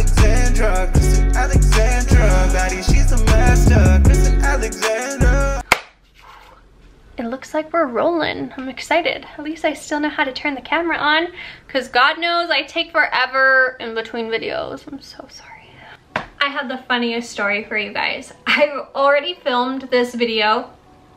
Alexandra, Krystyn Alexandra, baddie, she's the master, Krystyn Alexandra. It looks like we're rolling. I'm excited. At least I still know how to turn the camera on, because God knows I take forever in between videos. I'm so sorry. I have the funniest story for you guys. I've already filmed this video,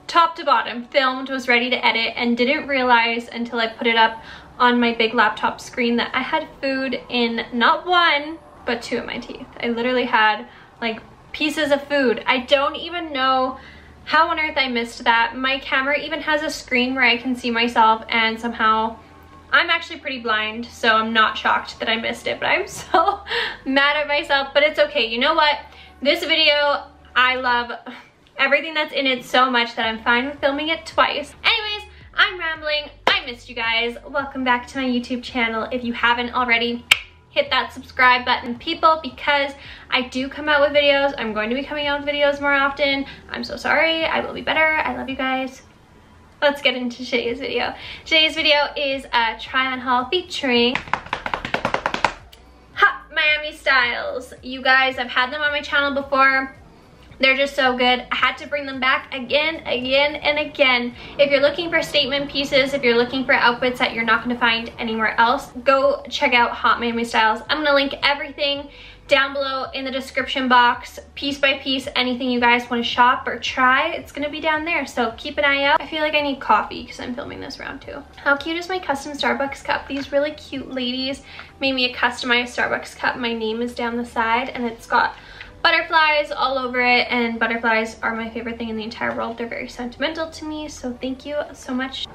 top to bottom, filmed, was ready to edit, and didn't realize until I put it up on my big laptop screen that I had food in not one, but two of my teeth. I literally had like pieces of food. I don't even know how on earth I missed that. My camera even has a screen where I can see myself, and somehow I'm actually pretty blind, so I'm not shocked that I missed it, but I'm so mad at myself, but it's okay. You know what? This video, I love everything that's in it so much that I'm fine with filming it twice. Anyways, I'm rambling. I missed you guys. Welcome back to my YouTube channel. If you haven't already, hit that subscribe button, people, because I do come out with videos. I'm going to be coming out with videos more often. I'm so sorry. I will be better. I love you guys. Let's get into today's video. Today's video is a try-on haul featuring Hot Miami styles. You guys, I've had them on my channel before. They're just so good. I had to bring them back again and again. If you're looking for statement pieces, if you're looking for outfits that you're not going to find anywhere else, go check out Hot Miami Styles. I'm going to link everything down below in the description box, piece by piece. Anything you guys want to shop or try, it's going to be down there, so keep an eye out. I feel like I need coffee because I'm filming this round two. How cute is my custom Starbucks cup? These really cute ladies made me a customized Starbucks cup. My name is down the side, and it's got butterflies all over it, and butterflies are my favorite thing in the entire world. They're very sentimental to me, so thank you so much.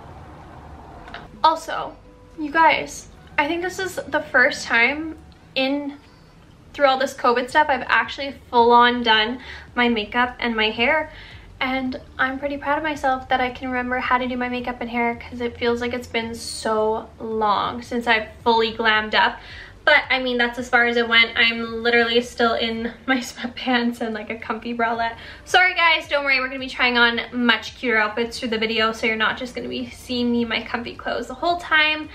Also, you guys, I think this is the first time through all this COVID stuff I've actually full-on done my makeup and my hair, and I'm pretty proud of myself that I can remember how to do my makeup and hair, because it feels like it's been so long since I've fully glammed up. But I mean, that's as far as it went. I'm literally still in my sweatpants and like a comfy bralette. Sorry guys, don't worry, we're gonna be trying on much cuter outfits through the video, so you're not just gonna be seeing me in my comfy clothes the whole time.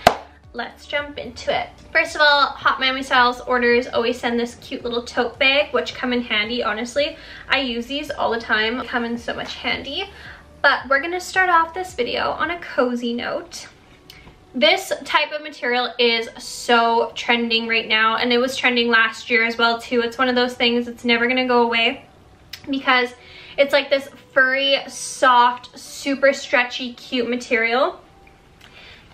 Let's jump into it. First of all, Hot Miami Styles orders always send this cute little tote bag, which come in handy, honestly. I use these all the time, they come in so much handy. But we're gonna start off this video on a cozy note. This type of material is so trending right now, and it was trending last year as well too. It's one of those things that's never gonna go away, because it's like this furry, soft, super stretchy, cute material.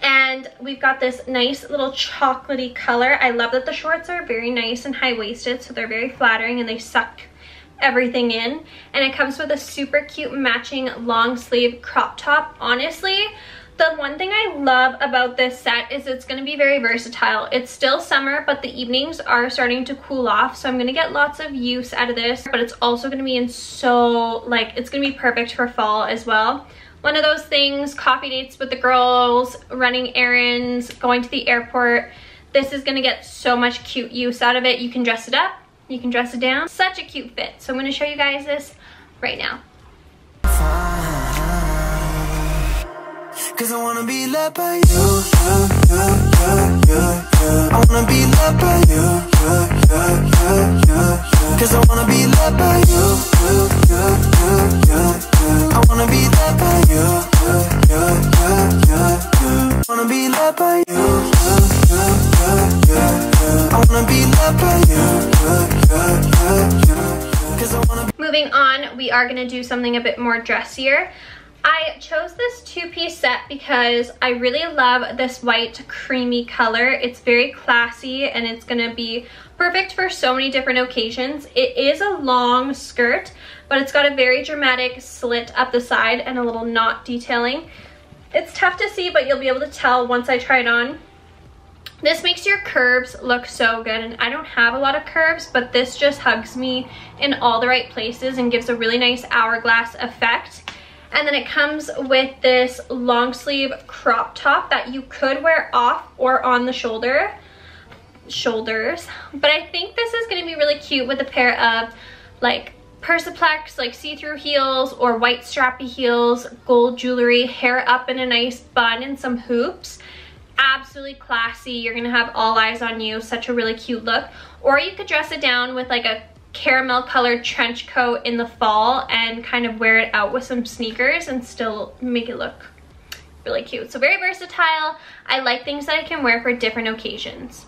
And we've got this nice little chocolatey color. I love that the shorts are very nice and high-waisted, so they're very flattering and they suck everything in. And it comes with a super cute matching long sleeve crop top. Honestly, the one thing I love about this set is it's going to be very versatile. It's still summer, but the evenings are starting to cool off, so I'm going to get lots of use out of this. But it's also going to be it's going to be perfect for fall as well. One of those things, coffee dates with the girls, running errands, going to the airport. This is going to get so much cute use out of it. You can dress it up, you can dress it down. Such a cute fit. So I'm going to show you guys this right now. Cause I wanna be loved by you, I wanna be loved by you, cause I wanna be loved by you, I wanna be loved by you, I wanna be loved by you, I wanna be loved by you. Moving on, we are gonna do something a bit more dressier. I chose this two-piece set because I really love this white creamy color. It's very classy and it's gonna be perfect for so many different occasions. It is a long skirt, but it's got a very dramatic slit up the side and a little knot detailing. It's tough to see, but you'll be able to tell once I try it on. This makes your curves look so good, and I don't have a lot of curves, but this just hugs me in all the right places and gives a really nice hourglass effect. And then it comes with this long sleeve crop top that you could wear off or on the shoulders. But I think this is going to be really cute with a pair of like persiplex, like see-through heels, or white strappy heels, gold jewelry, hair up in a nice bun, and some hoops. absolutely classy. You're gonna have all eyes on you. Such a really cute look. Or you could dress it down with like a caramel colored trench coat in the fall and kind of wear it out with some sneakers and still make it look really cute. So very versatile. I like things that I can wear for different occasions.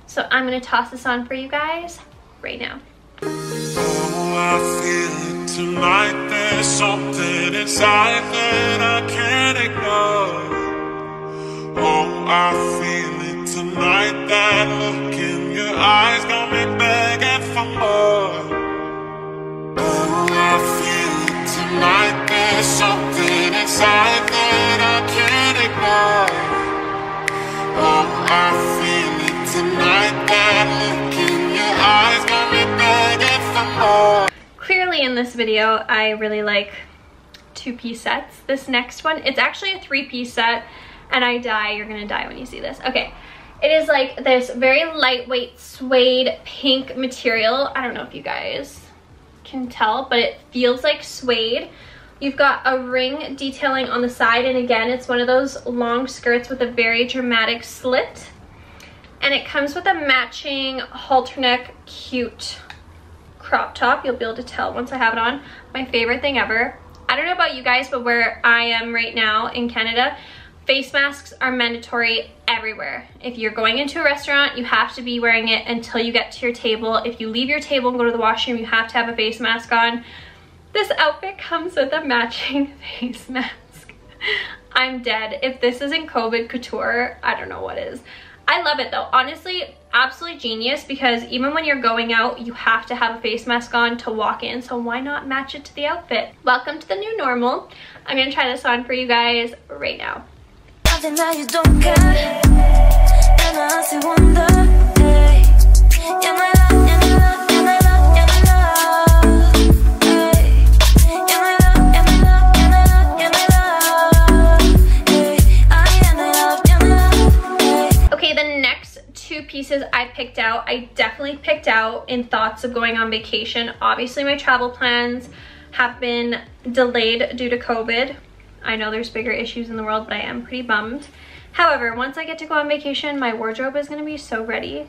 So I'm gonna toss this on for you guys right now. Oh, I feel it tonight. There's something inside that I can't ignore. Oh, I feel it tonight. That look in your eyes got me begging for more. Oh, I feel it tonight. There's something inside that I can't ignore. Oh, I feel it tonight. That look in your eyes got me begging for more. Clearly in this video, I really like two-piece sets. This next one, it's actually a three-piece set, and you're gonna die when you see this. Okay, it is like this very lightweight suede pink material. I don't know if you guys can tell, but it feels like suede. You've got a ring detailing on the side, and again, it's one of those long skirts with a very dramatic slit. And it comes with a matching halter neck cute crop top. You'll be able to tell once I have it on. My favorite thing ever. I don't know about you guys, but where I am right now in Canada, face masks are mandatory everywhere. If you're going into a restaurant, you have to be wearing it until you get to your table. If you leave your table and go to the washroom, you have to have a face mask on. This outfit comes with a matching face mask. I'm dead. If this isn't COVID couture, I don't know what is. I love it though. Honestly, absolutely genius, because even when you're going out, you have to have a face mask on to walk in. So why not match it to the outfit? Welcome to the new normal. I'm gonna try this on for you guys right now. Okay, the next two pieces I picked out, I definitely picked out in thoughts of going on vacation. Obviously, my travel plans have been delayed due to COVID. I know there's bigger issues in the world, but I am pretty bummed. However, once I get to go on vacation, my wardrobe is gonna be so ready.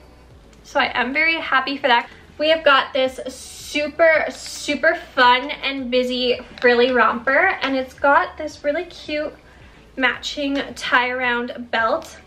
So I am very happy for that. We have got this super fun and busy frilly romper, and it's got this really cute matching tie around belt.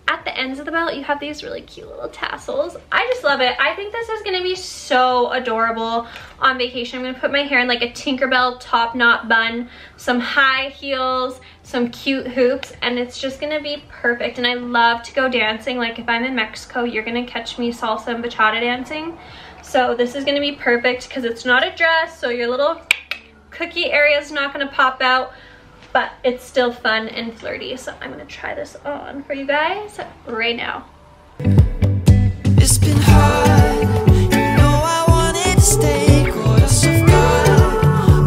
At the ends of the belt, you have these really cute little tassels. I just love it. I think this is gonna be so adorable on vacation. I'm gonna put my hair in like a Tinkerbell top knot bun, some high heels, some cute hoops, and it's just gonna be perfect. And I love to go dancing. Like if I'm in Mexico, you're gonna catch me salsa and bachata dancing. So this is gonna be perfect because it's not a dress, so your little cookie area is not gonna pop out, but it's still fun and flirty. So I'm gonna try this on for you guys right now. It's been hard, you know I wanted to stay, caught us off guard,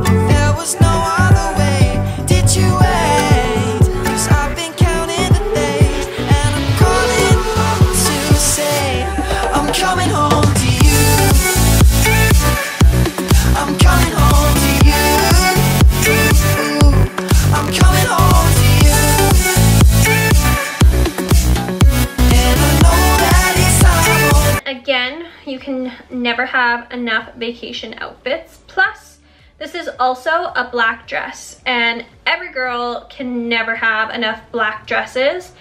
but there was no other way. Did you wait? 'Cause I've been counting the days, and I'm calling to say I'm coming home to you. I'm coming home to you. I'm coming home to you. And I know that it's time. Again, you can never have enough vacation outfits. Plus, this is also a black dress, and every girl can never have enough black dresses.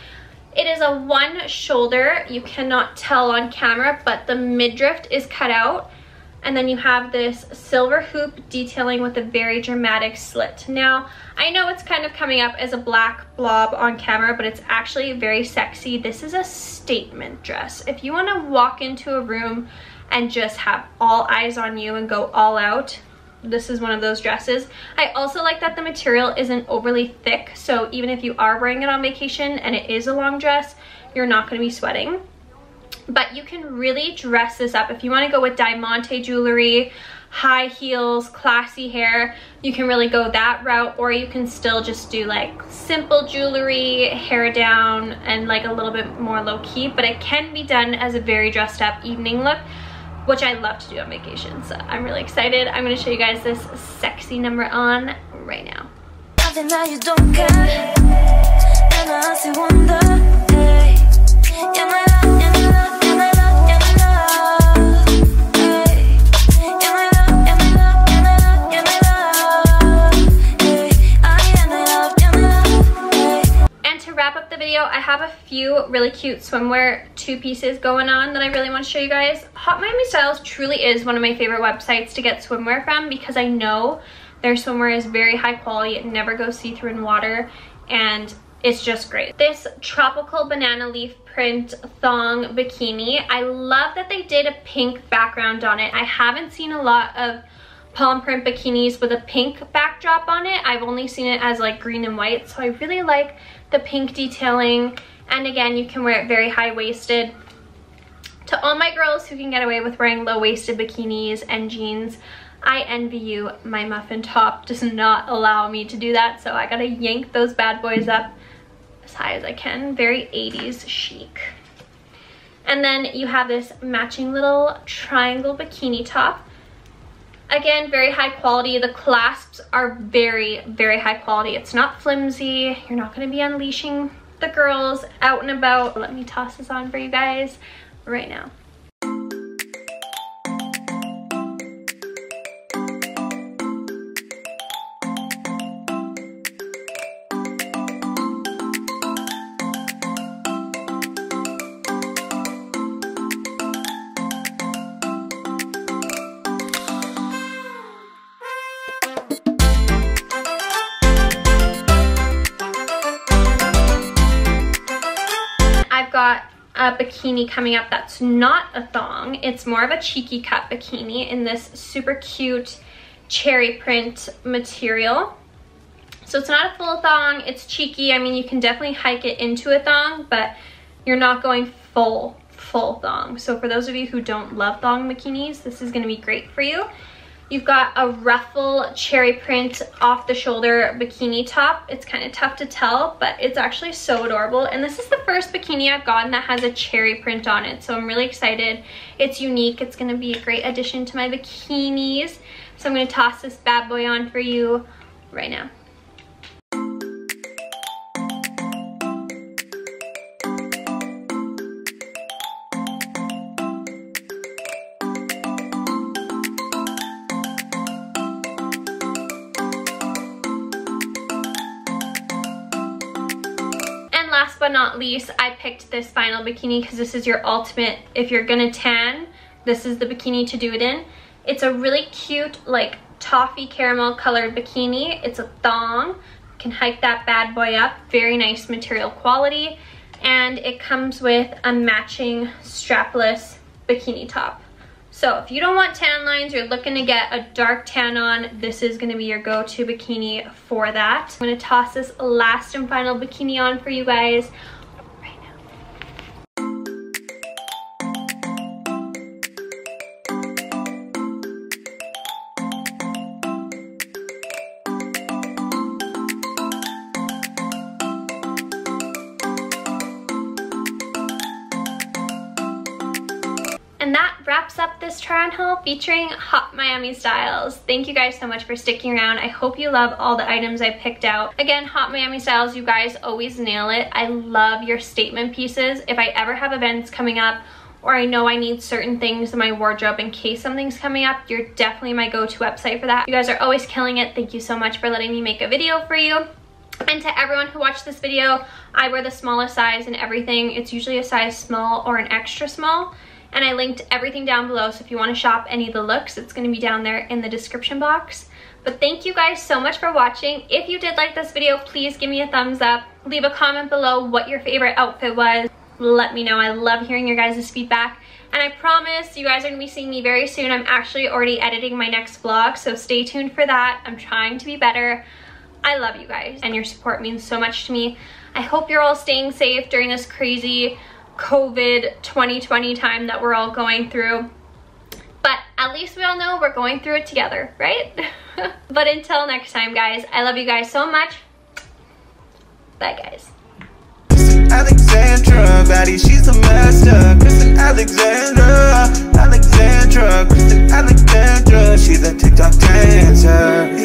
It is a one shoulder. You cannot tell on camera, but the midriff is cut out. And then you have this silver hoop detailing with a very dramatic slit. Now, I know it's kind of coming up as a black blob on camera, but it's actually very sexy. This is a statement dress. If you want to walk into a room and just have all eyes on you and go all out, this is one of those dresses. I also like that the material isn't overly thick, so even if you are wearing it on vacation and it is a long dress, you're not going to be sweating. But you can really dress this up. If you want to go with diamante jewelry, high heels, classy hair, you can really go that route, or you can still just do like simple jewelry, hair down, and like a little bit more low-key, but it can be done as a very dressed up evening look, which I love to do on vacation. So I'm really excited. I'm going to show you guys this sexy number on right now. Nothing that you don't care, and I see wonder. You're my love, you're my love, you're my love, you're my love. Hey. You're my love, you're my love, you're my love, you're my love. Hey. I am my love, you're my love. Hey. And to wrap up the video, I have a few really cute swimwear two pieces going on that I really want to show you guys. Hot Miami Styles truly is one of my favorite websites to get swimwear from because I know their swimwear is very high quality. It never goes see-through in water and it's just great. This tropical banana leaf print thong bikini, I love that they did a pink background on it. I haven't seen a lot of palm print bikinis with a pink backdrop on it. I've only seen it as like green and white, so I really like the pink detailing. And again, you can wear it very high-waisted. To all my girls who can get away with wearing low-waisted bikinis and jeans, I envy you. My muffin top does not allow me to do that, so I gotta yank those bad boys up as high as I can. Very 80s chic. And then you have this matching little triangle bikini top. Again, very high quality. The clasps are very, very high quality. It's not flimsy. You're not gonna be unleashing the girls out and about. Let me toss this on for you guys right now. Got a bikini coming up that's not a thong. It's more of a cheeky cut bikini in this super cute cherry print material. So it's not a full thong, it's cheeky. I mean, you can definitely hike it into a thong, but you're not going full thong. So for those of you who don't love thong bikinis, this is gonna be great for you. You've got a ruffle cherry print off the shoulder bikini top. It's kind of tough to tell, but it's actually so adorable. And this is the first bikini I've gotten that has a cherry print on it. So I'm really excited. It's unique. It's gonna be a great addition to my bikinis. So I'm gonna toss this bad boy on for you right now. Last but not least, I picked this final bikini because this is your ultimate, if you're gonna tan, this is the bikini to do it in. It's a really cute, like toffee caramel colored bikini. It's a thong. You can hike that bad boy up. Very nice material quality. And it comes with a matching strapless bikini top. So if you don't want tan lines, you're looking to get a dark tan on, this is gonna be your go-to bikini for that. I'm gonna toss this last and final bikini on for you guys right now. And that wraps up this try on haul featuring Hot Miami Styles. Thank you guys so much for sticking around. I hope you love all the items I picked out. Again, Hot Miami Styles, you guys always nail it. I love your statement pieces. If I ever have events coming up or I know I need certain things in my wardrobe in case something's coming up, you're definitely my go-to website for that. You guys are always killing it. Thank you so much for letting me make a video for you. And to everyone who watched this video, I wear the smallest size in everything. It's usually a size small or an extra small. And I linked everything down below, so if you want to shop any of the looks, it's going to be down there in the description box. But thank you guys so much for watching. If you did like this video, please give me a thumbs up. Leave a comment below what your favorite outfit was. Let me know. I love hearing your guys' feedback. And I promise you guys are going to be seeing me very soon. I'm actually already editing my next vlog, so stay tuned for that. I'm trying to be better. I love you guys, and your support means so much to me. I hope you're all staying safe during this crazy COVID 2020 time that we're all going through, but at least we all know we're going through it together, right? But until next time, guys, I love you guys so much. Bye, guys. Alexandra, baddie, she's a master. Krystyn Alexandra, Krystyn Alexandra, she's a TikTok dancer.